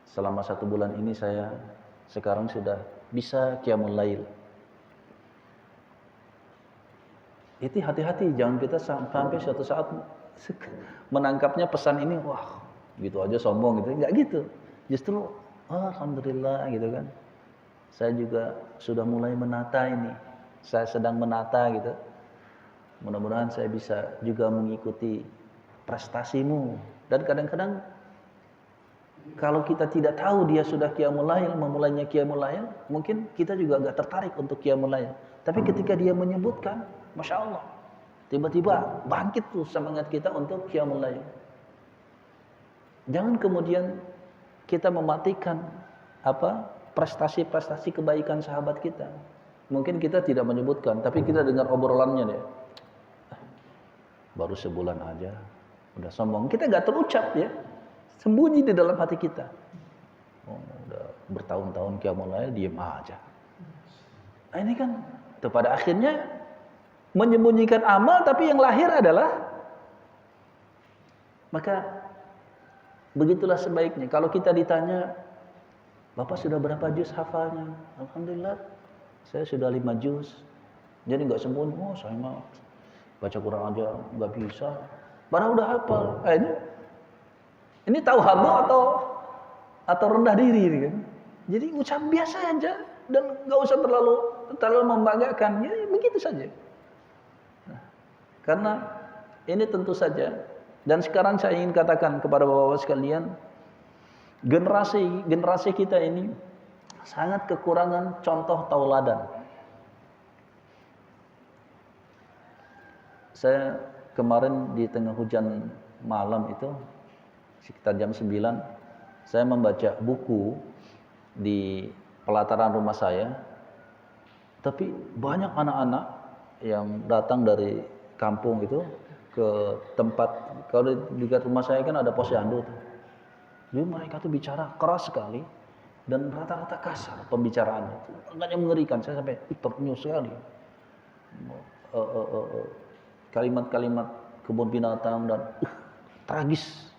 selama 1 bulan ini saya sekarang sudah bisa Qiyamul Lail. Itu hati-hati, jangan kita sampai suatu saat menangkapnya pesan ini, wah gitu aja sombong gitu, enggak gitu. Justru alhamdulillah gitu kan. Saya juga sudah mulai menata ini. Saya sedang menata gitu. Mudah-mudahan saya bisa juga mengikuti prestasimu. Dan kadang-kadang kalau kita tidak tahu dia sudah Qiyamul Lail, memulainya Qiyamul Lail, mungkin kita juga enggak tertarik untuk Qiyamul Lail. Tapi ketika dia menyebutkan, Masya Allah, tiba-tiba bangkit tuh semangat kita untuk Qiyamul Lail. Jangan kemudian kita mematikan prestasi-prestasi kebaikan sahabat kita. Mungkin kita tidak menyebutkan, tapi kita dengar obrolannya deh. Baru sebulan aja, udah sombong. Kita nggak terucap ya, sembunyi di dalam hati kita. Oh, udah bertahun-tahun Qiyamul Lail, diem aja. Nah, ini kan, pada akhirnya menyembunyikan amal, tapi yang lahir adalah, maka begitulah sebaiknya. Kalau kita ditanya, Bapak sudah berapa juz hafalnya? Alhamdulillah, saya sudah 5 juz. Jadi nggak sembunyi, oh saya mah baca Quran aja nggak bisa. Padahal udah hafal. Ini tahu habu atau rendah diri kan? Jadi ucap biasa aja dan nggak usah terlalu membanggakan. Ya begitu saja. Nah, karena ini tentu saja. Dan sekarang saya ingin katakan kepada bapak-bapak sekalian, generasi kita ini sangat kekurangan contoh tauladan. Saya kemarin di tengah hujan malam itu, sekitar jam 9, saya membaca buku di pelataran rumah saya. Tapi banyak anak-anak yang datang dari kampung itu ke tempat, kalau di dekat rumah saya kan ada posyandu tuh. Jadi mereka tuh bicara keras sekali dan rata-rata kasar pembicaraannya. Agaknya mengerikan, saya sampai terpenyuh sekali. Kalimat-kalimat kebun binatang dan tragis.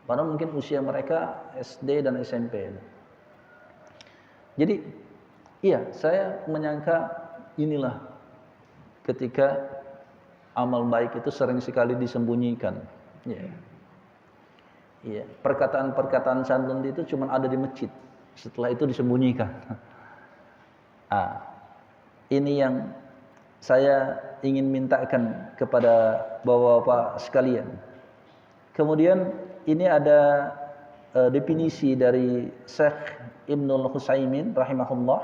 Padahal mungkin usia mereka SD dan SMP. Jadi iya, saya menyangka inilah ketika amal baik itu sering sekali disembunyikan. Ya. Perkataan-perkataan santun itu cuma ada di masjid. Setelah itu disembunyikan. Ini yang saya ingin mintakan kepada bapak-bapak sekalian. Kemudian ini ada definisi dari Syekh Ibnul Husaymin rahimahullah.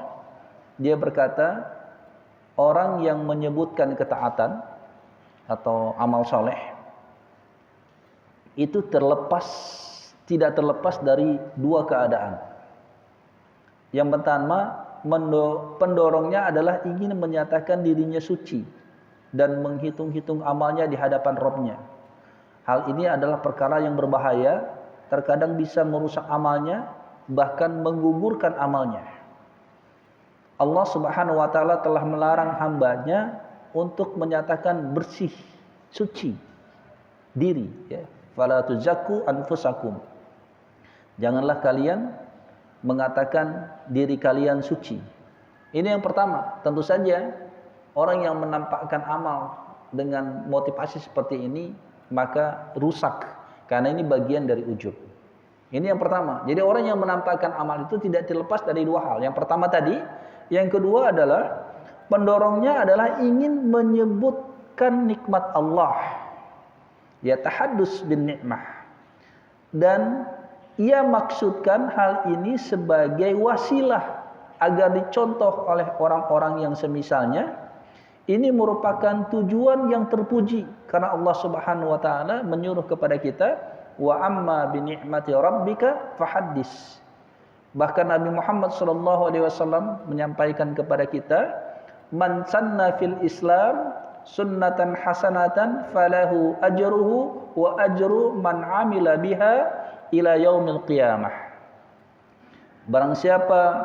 Dia berkata, orang yang menyebutkan ketaatan atau amal soleh itu tidak terlepas dari 2 keadaan. Yang pertama, pendorongnya adalah ingin menyatakan dirinya suci dan menghitung-hitung amalnya di hadapan Rabb-nya. Hal ini adalah perkara yang berbahaya, terkadang bisa merusak amalnya, bahkan menggugurkan amalnya. Allah Subhanahu wa taala telah melarang hambanya untuk menyatakan bersih, suci diri, ya. Fala tuzakku anfusakum. Janganlah kalian mengatakan diri kalian suci. Ini yang pertama. Tentu saja orang yang menampakkan amal dengan motivasi seperti ini maka rusak, karena ini bagian dari ujub. Ini yang pertama. Jadi orang yang menampakkan amal itu tidak terlepas dari dua hal. Yang pertama tadi, yang kedua adalah pendorongnya adalah ingin menyebutkan nikmat Allah. Ya tahaddus bin nikmah. Dan ia maksudkan hal ini sebagai wasilah agar dicontoh oleh orang-orang yang semisalnya. Ini merupakan tujuan yang terpuji karena Allah Subhanahu wa taala menyuruh kepada kita, wa amma bi ni'mati rabbika fahaddis. Bahkan Nabi Muhammad sallallahu alaihi wasallam menyampaikan kepada kita, man sanna fil Islam sunnatan hasanatan falahu ajruhu wa ajru man amila biha ila yaumil qiyamah. Barang siapa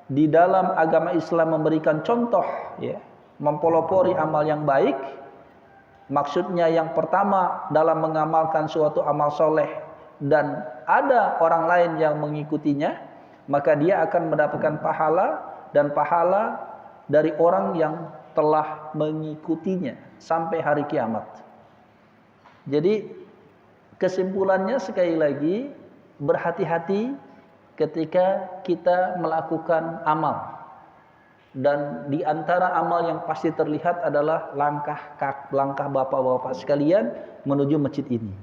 di dalam agama Islam memberikan contoh, ya, mempelopori amal yang baik, maksudnya yang pertama dalam mengamalkan suatu amal soleh dan ada orang lain yang mengikutinya, maka dia akan mendapatkan pahala dan pahala dari orang yang telah mengikutinya sampai hari kiamat. Jadi kesimpulannya sekali lagi, berhati-hati ketika kita melakukan amal. Dan di antara amal yang pasti terlihat adalah langkah bapak-bapak sekalian menuju masjid ini.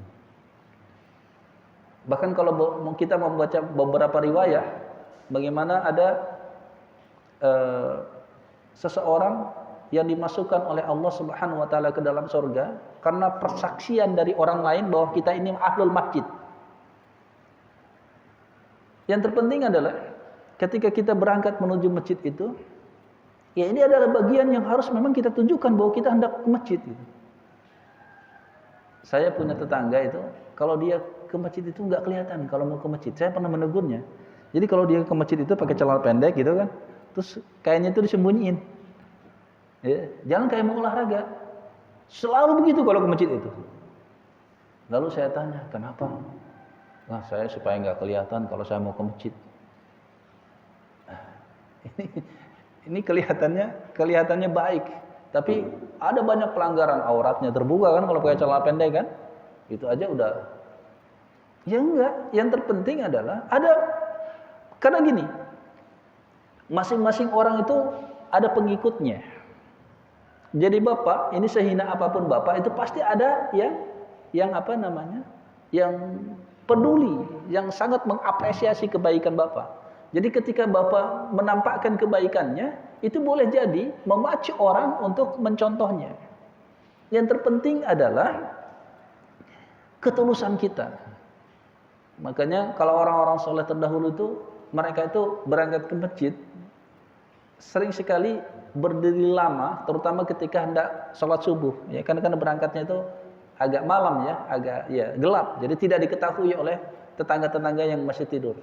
Bahkan kalau kita membaca beberapa riwayat, bagaimana ada seseorang yang dimasukkan oleh Allah Subhanahu wa taala ke dalam surga karena persaksian dari orang lain bahwa kita ini ahlul masjid. Yang terpenting adalah ketika kita berangkat menuju masjid itu, ya ini adalah bagian yang harus memang kita tunjukkan bahwa kita hendak ke masjid gitu. Saya punya tetangga itu, kalau dia ke masjid itu nggak kelihatan kalau mau ke masjid. Saya pernah menegurnya. Jadi kalau dia ke masjid itu pakai celana pendek gitu kan, terus kayaknya itu disembunyiin. Ya, jangan kayak mau olahraga. Selalu begitu kalau ke masjid itu. Lalu saya tanya, kenapa? Nah, saya supaya nggak kelihatan kalau saya mau ke masjid. Ini kelihatannya baik, tapi ada banyak pelanggaran auratnya terbuka kan kalau pakai celana pendek kan? Itu aja udah. Ya enggak, yang terpenting adalah karena gini, masing-masing orang itu ada pengikutnya. Jadi bapak, ini sehina apapun bapak itu pasti ada yang peduli, yang sangat mengapresiasi kebaikan bapak. Jadi ketika bapak menampakkan kebaikannya, itu boleh jadi memacu orang untuk mencontohnya. Yang terpenting adalah ketulusan kita. Makanya kalau orang-orang soleh terdahulu itu, mereka itu berangkat ke masjid, sering sekali berdiri lama, terutama ketika hendak sholat subuh. Ya, karena berangkatnya itu agak malam ya, agak gelap. Jadi tidak diketahui oleh tetangga-tetangga yang masih tidur.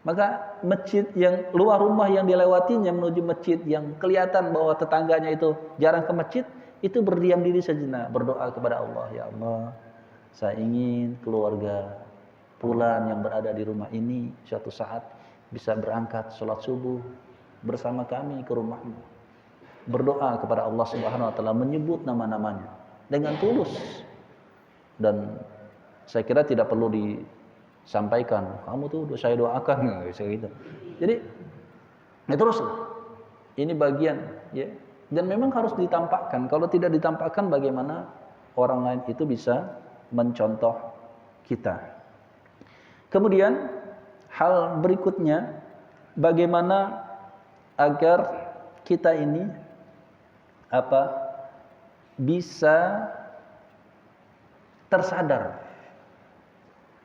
Maka masjid yang luar rumah yang dilewatinya menuju masjid yang kelihatan bahwa tetangganya itu jarang ke masjid, itu berdiam diri sejenak, berdoa kepada Allah, ya Allah, saya ingin keluarga fulan yang berada di rumah ini suatu saat bisa berangkat sholat subuh bersama kami ke rumahmu. Berdoa kepada Allah Subhanahu wa taala, menyebut nama-namanya dengan tulus. Dan saya kira tidak perlu disampaikan, kamu tuh saya doakan gitu. Jadi terus ini bagian ya, dan memang harus ditampakkan. Kalau tidak ditampakkan, bagaimana orang lain itu bisa mencontoh kita. Kemudian hal berikutnya, bagaimana agar kita ini bisa tersadar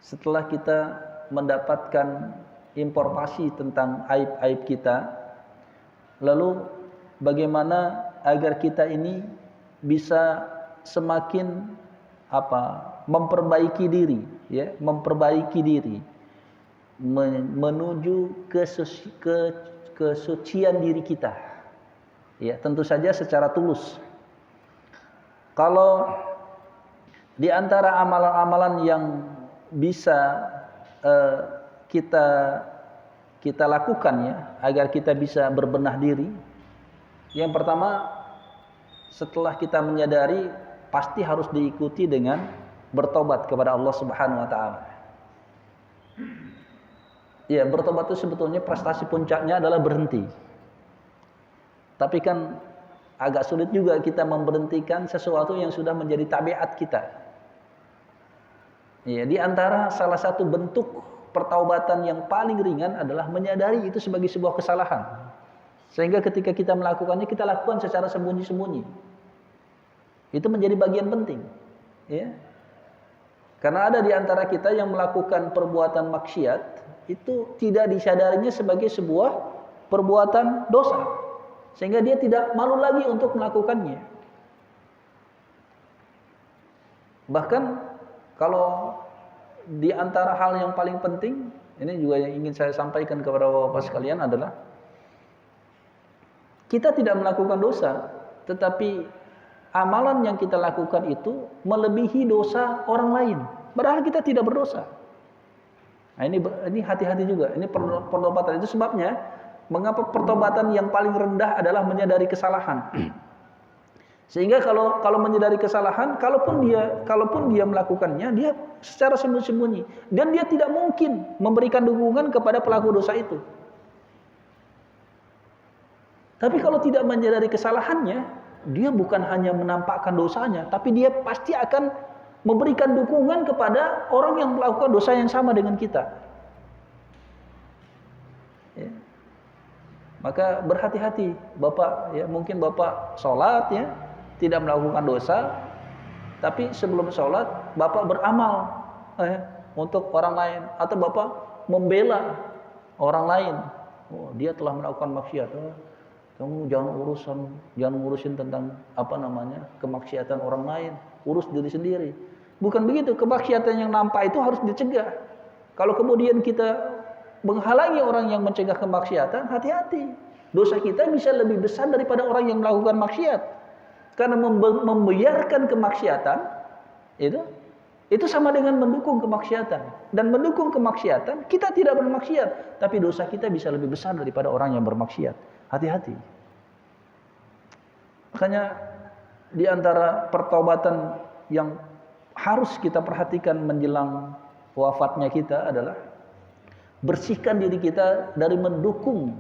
setelah kita mendapatkan informasi tentang aib-aib kita, lalu bagaimana agar kita ini bisa semakin memperbaiki diri, menuju kesucian diri kita. Ya, tentu saja secara tulus. Kalau di antara amalan-amalan yang bisa kita lakukan ya agar kita bisa berbenah diri, yang pertama setelah kita menyadari pasti harus diikuti dengan bertobat kepada Allah Subhanahu wa taala. Ya, bertobat itu sebetulnya prestasi puncaknya adalah berhenti. Tapi kan agak sulit juga kita memberhentikan sesuatu yang sudah menjadi tabiat kita. Ya, di antara salah satu bentuk pertaubatan yang paling ringan adalah menyadari itu sebagai sebuah kesalahan. Sehingga ketika kita melakukannya, kita lakukan secara sembunyi-sembunyi. Itu menjadi bagian penting. Ya. Karena ada di antara kita yang melakukan perbuatan maksiat, itu tidak disadarinya sebagai sebuah perbuatan dosa. Sehingga dia tidak malu lagi untuk melakukannya. Bahkan kalau di antara hal yang paling penting, ini juga yang ingin saya sampaikan kepada bapak-bapak sekalian adalah kita tidak melakukan dosa, tetapi amalan yang kita lakukan itu melebihi dosa orang lain. Padahal kita tidak berdosa. Nah, ini hati-hati juga. Ini pertobatan. Itu sebabnya mengapa pertobatan yang paling rendah adalah menyadari kesalahan. Sehingga kalau menyadari kesalahan, kalaupun dia melakukannya, dia secara sembunyi-sembunyi dan dia tidak mungkin memberikan dukungan kepada pelaku dosa itu. Tapi kalau tidak menyadari kesalahannya, dia bukan hanya menampakkan dosanya, tapi dia pasti akan memberikan dukungan kepada orang yang melakukan dosa yang sama dengan kita. Ya. Maka berhati-hati, Bapak ya, mungkin Bapak sholat ya, tidak melakukan dosa, tapi sebelum sholat Bapak beramal untuk orang lain, atau Bapak membela orang lain. Oh, dia telah melakukan maksiat. Kamu jangan ngurusin tentang kemaksiatan orang lain, urus diri sendiri. Bukan begitu. Kemaksiatan yang nampak itu harus dicegah. Kalau kemudian kita menghalangi orang yang mencegah kemaksiatan, hati-hati. Dosa kita bisa lebih besar daripada orang yang melakukan maksiat. Karena membiarkan kemaksiatan itu sama dengan mendukung kemaksiatan. Dan mendukung kemaksiatan, kita tidak bermaksiat, tapi dosa kita bisa lebih besar daripada orang yang bermaksiat. Hati-hati. Makanya di antara pertobatan yang harus kita perhatikan menjelang wafatnya kita adalah bersihkan diri kita dari mendukung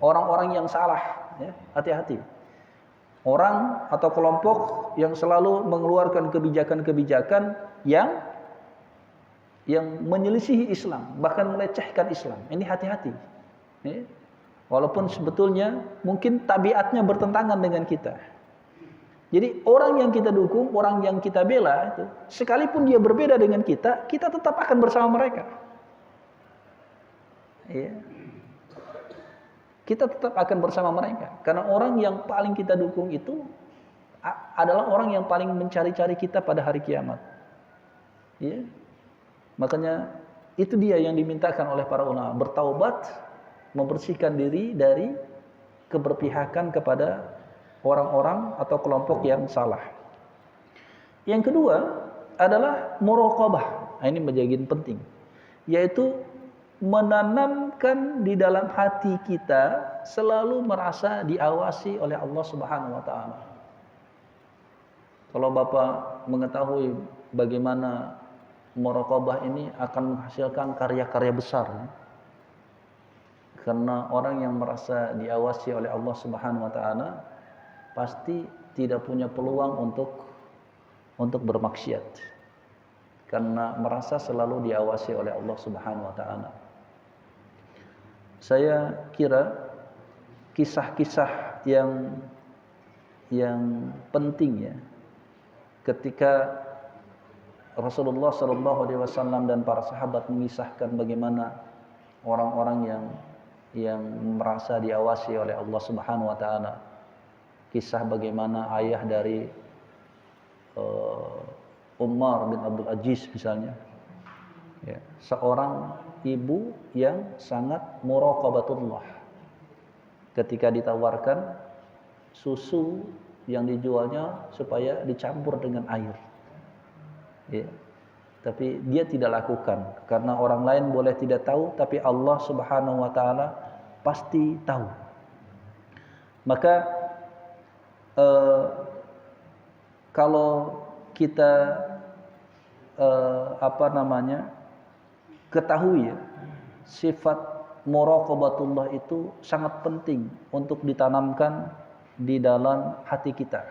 orang-orang yang salah. Ya, hati-hati. Orang atau kelompok yang selalu mengeluarkan kebijakan-kebijakan yang menyelisihi Islam, bahkan melecehkan Islam. Ini hati-hati. Ya. Walaupun sebetulnya mungkin tabiatnya bertentangan dengan kita. Jadi orang yang kita dukung, orang yang kita bela itu, sekalipun dia berbeda dengan kita tetap akan bersama mereka. Ya. Kita tetap akan bersama mereka. Karena orang yang paling kita dukung itu adalah orang yang paling mencari-cari kita pada hari kiamat. Ya. Makanya itu dia yang dimintakan oleh para ulama, bertaubat, membersihkan diri dari keberpihakan kepada orang-orang atau kelompok yang salah. Yang kedua adalah muraqabah. Nah, ini menjadi penting, yaitu menanamkan di dalam hati kita selalu merasa diawasi oleh Allah Subhanahu wa taala. Kalau Bapak mengetahui bagaimana muraqabah ini akan menghasilkan karya-karya besar. Karena orang yang merasa diawasi oleh Allah Subhanahu wa taala pasti tidak punya peluang untuk bermaksiat. Karena merasa selalu diawasi oleh Allah Subhanahu wa taala. Saya kira kisah-kisah yang penting ya, ketika Rasulullah SAW dan para sahabat mengisahkan bagaimana orang-orang yang merasa diawasi oleh Allah Subhanahu wa taala. Kisah bagaimana ayah dari Umar bin Abdul Aziz misalnya. Ya, seorang ibu yang sangat muraqabatullah. ketika ditawarkan susu yang dijualnya supaya dicampur dengan air. Ya. Tapi dia tidak lakukan karena orang lain boleh tidak tahu, tapi Allah Subhanahu wa taala pasti tahu. Maka kalau kita ketahui ya, sifat muraqabatullah itu sangat penting untuk ditanamkan di dalam hati kita,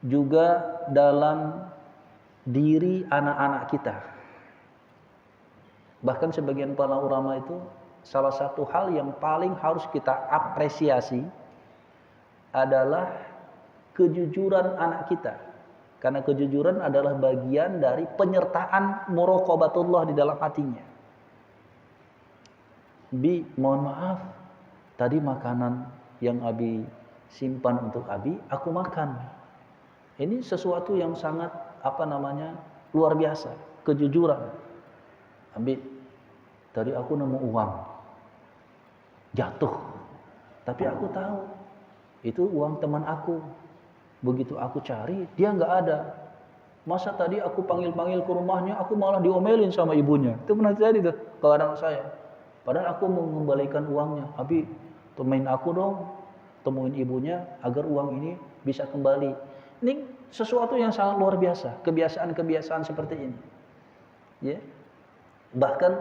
juga dalam diri anak-anak kita. Bahkan sebagian para ulama itu salah satu hal yang paling harus kita apresiasi adalah kejujuran anak kita. Karena kejujuran adalah bagian dari penyertaan muraqabatullah di dalam hatinya. Bi, mohon maaf, tadi makanan yang Abi simpan untuk Abi, aku makan. Ini sesuatu yang sangat luar biasa, kejujuran. Abi, tadi aku nemu uang, jatuh, tapi aku tahu itu uang teman aku. Begitu aku cari, dia nggak ada. Masa tadi aku panggil-panggil ke rumahnya, aku malah diomelin sama ibunya. Itu pernah terjadi tuh ke anak saya. Padahal aku mau mengembalikan uangnya. Abi, temuin aku dong, temuin ibunya agar uang ini bisa kembali. Ini sesuatu yang sangat luar biasa, kebiasaan-kebiasaan seperti ini. Ya. Bahkan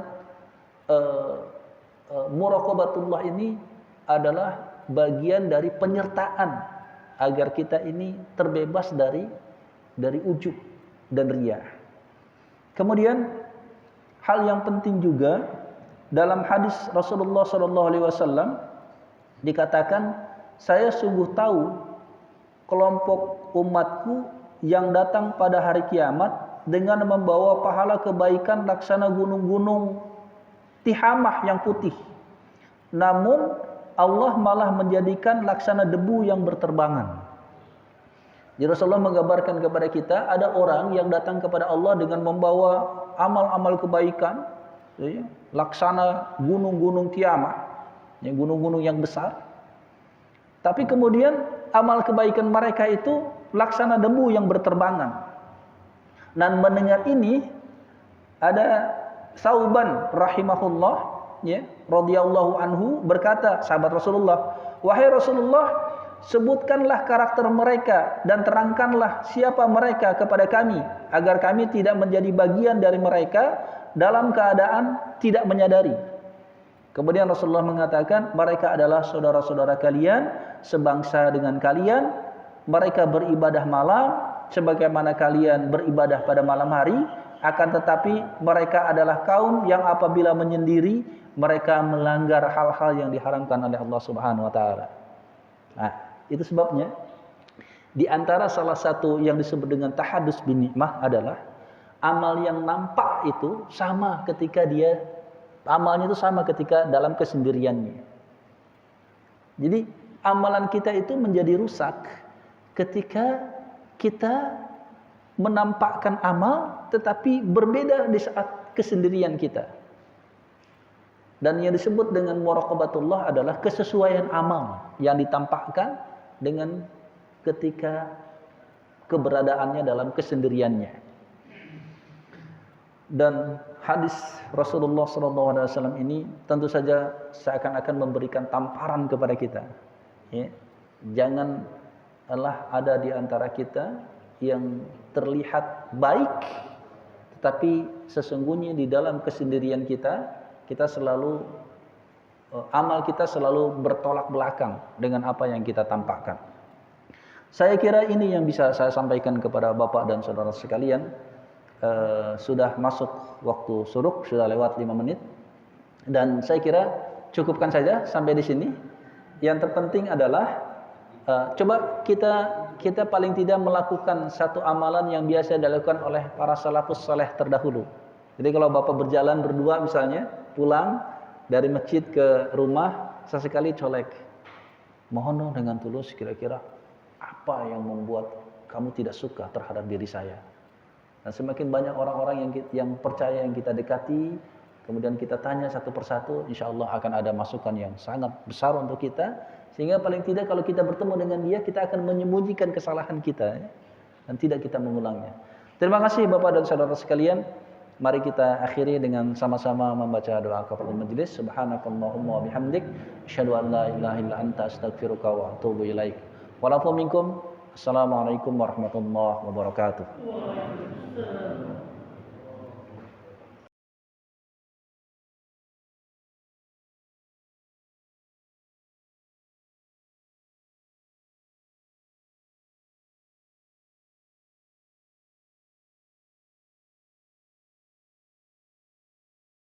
muraqabatullah ini adalah bagian dari penyertaan agar kita ini terbebas dari ujub dan riya. Kemudian hal yang penting juga dalam hadis Rasulullah SAW dikatakan, saya sungguh tahu kelompok umatku yang datang pada hari kiamat dengan membawa pahala kebaikan laksana gunung-gunung Tihamah yang putih. Namun Allah malah menjadikan laksana debu yang berterbangan. Jadi Rasulullah menggambarkan kepada kita, ada orang yang datang kepada Allah dengan membawa amal-amal kebaikan, ya, laksana gunung-gunung Tihamah, ya, gunung-gunung yang besar. Tapi kemudian amal kebaikan mereka itu laksana debu yang berterbangan. Dan mendengar ini ada Sauban rahimahullah, ya, radhiyallahu anhu berkata, sahabat Rasulullah, wahai Rasulullah, sebutkanlah karakter mereka dan terangkanlah siapa mereka kepada kami, agar kami tidak menjadi bagian dari mereka dalam keadaan tidak menyadari. Kemudian Rasulullah mengatakan, mereka adalah saudara-saudara kalian, sebangsa dengan kalian, mereka beribadah malam sebagaimana kalian beribadah pada malam hari, akan tetapi mereka adalah kaum yang apabila menyendiri mereka melanggar hal-hal yang diharamkan oleh Allah Subhanahu wa taala. Nah, itu sebabnya di antara salah satu yang disebut dengan tahadus bin nikmah adalah amal yang nampak itu sama ketika amalnya itu sama ketika dalam kesendiriannya. Jadi amalan kita itu menjadi rusak ketika kita menampakkan amal tetapi berbeda di saat kesendirian kita. Dan yang disebut dengan muraqabatullah adalah kesesuaian amal yang ditampakkan dengan ketika keberadaannya dalam kesendiriannya. Dan hadis Rasulullah SAW ini tentu saja seakan-akan memberikan tamparan kepada kita. Ya, janganlah ada di antara kita yang terlihat baik, tetapi sesungguhnya di dalam kesendirian kita selalu amal kita selalu bertolak belakang dengan apa yang kita tampakkan. Saya kira ini yang bisa saya sampaikan kepada Bapak dan saudara sekalian. Sudah masuk waktu suruk, sudah lewat 5 menit, dan saya kira cukupkan saja sampai di sini. Yang terpenting adalah coba kita paling tidak melakukan satu amalan yang biasa dilakukan oleh para salafus saleh terdahulu. Jadi kalau Bapak berjalan berdua misalnya, pulang dari masjid ke rumah, sesekali colek. Mohon dong dengan tulus, kira-kira apa yang membuat kamu tidak suka terhadap diri saya? Dan semakin banyak orang-orang yang percaya, yang kita dekati, kemudian kita tanya satu persatu, insya Allah akan ada masukan yang sangat besar untuk kita, sehingga paling tidak kalau kita bertemu dengan dia, kita akan menyembunyikan kesalahan kita, ya, dan tidak kita mengulangnya. Terima kasih Bapak dan Saudara sekalian. Mari kita akhiri dengan sama-sama membaca doa kafaratul majlis. Subhanakallahumma wa bihamdik, asyhadu an la ilaha illa anta, astaghfiruka wa atubu ilaik. Walaupun minkum. Assalamualaikum warahmatullahi wabarakatuh.